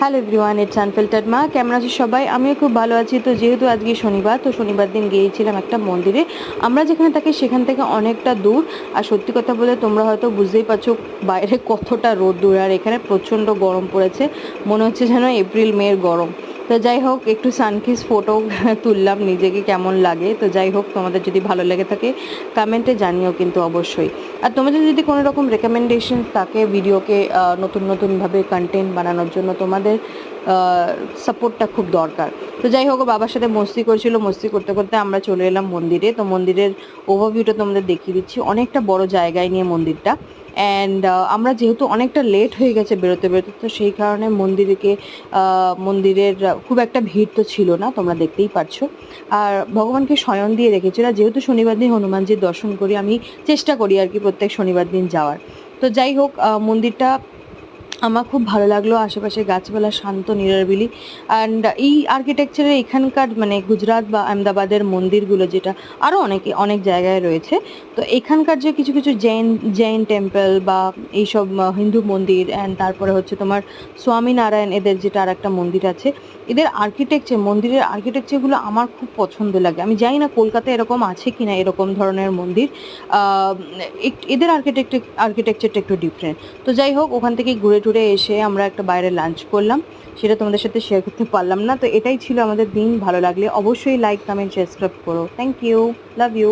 Hello everyone, it's unfiltered মা। কেমন আছো সবাই? আমিও খুব ভালো আছি। তো যেহেতু আজকে শনিবার, তো শনিবার দিন গিয়েছিলাম একটা মন্দিরে। আমরা যেখানে থাকি সেখান থেকে অনেকটা দূর। আর সত্যি কথা বলে তোমরা হয়তো বুঝতেই পারছো বাইরে কতটা রোদ্দুর, আর এখানে প্রচণ্ড গরম পড়েছে। মনে হচ্ছে যেন এপ্রিল মের গরম। তো যাই হোক, একটু সানকিস ফটো তুললাম নিজেকে কেমন লাগে। তো যাই হোক, তোমাদের যদি ভালো লেগে থাকে কমেন্টে জানিও কিন্তু অবশ্যই। আর তোমাদের যদি কোনো রকম রেকমেন্ডেশন থাকে ভিডিওকে নতুন নতুনভাবে কন্টেন্ট বানানোর জন্য, তোমাদের সাপোর্টটা খুব দরকার। তো যাই হোক, বাবার সাথে মস্তি করছিল, মস্তি করতে করতে আমরা চলে এলাম মন্দিরে। তো মন্দিরের ওভারভিউটা তোমাদের দেখিয়ে দিচ্ছি। অনেকটা বড় জায়গায় নিয়ে মন্দিরটা। অ্যান্ড আমরা যেহেতু অনেকটা লেট হয়ে গেছে বেরোতে বেরোতে, তো সেই কারণে মন্দিরের খুব একটা ভিড় তো ছিল না, তোমরা দেখতেই পারছো। আর ভগবানকে শয়ন দিয়ে রেখেছিল। যেহেতু শনিবার দিন হনুমানজির দর্শন করি, আমি চেষ্টা করি আর কি প্রত্যেক শনিবার দিন যাওয়ার। তো যাই হোক, মন্দিরটা আমার খুব ভালো লাগলো। আশেপাশে গাছপালা, শান্ত নিরিবিলি। অ্যান্ড এই আর্কিটেকচারের এখানকার মানে গুজরাট বা আহমেদাবাদের মন্দিরগুলো, যেটা আরও অনেক জায়গায় রয়েছে, তো এখানকার যে কিছু কিছু জৈন টেম্পল বা এইসব হিন্দু মন্দির, অ্যান্ড তারপরে হচ্ছে তোমার স্বামীনারায়ণ এদের যেটা আর একটা মন্দির আছে, এদের মন্দিরের আর্কিটেকচারগুলো আমার খুব পছন্দ লাগে। আমি জানি না কলকাতায় এরকম আছে কিনা এরকম ধরনের মন্দির। আহ, এদের আর্কিটেকচারটা একটু ডিফারেন্ট। তো যাই হোক, ওখান থেকে ঘুরে টুরে এসে আমরা একটা বাইরে লাঞ্চ করলাম। সেটা তোমাদের সাথে শেয়ার করতে পারলাম না। তো এটাই ছিল আমাদের দিন। ভালো লাগলে অবশ্যই লাইক, কমেন্ট, সাবস্ক্রাইব করো। Thank you, love you.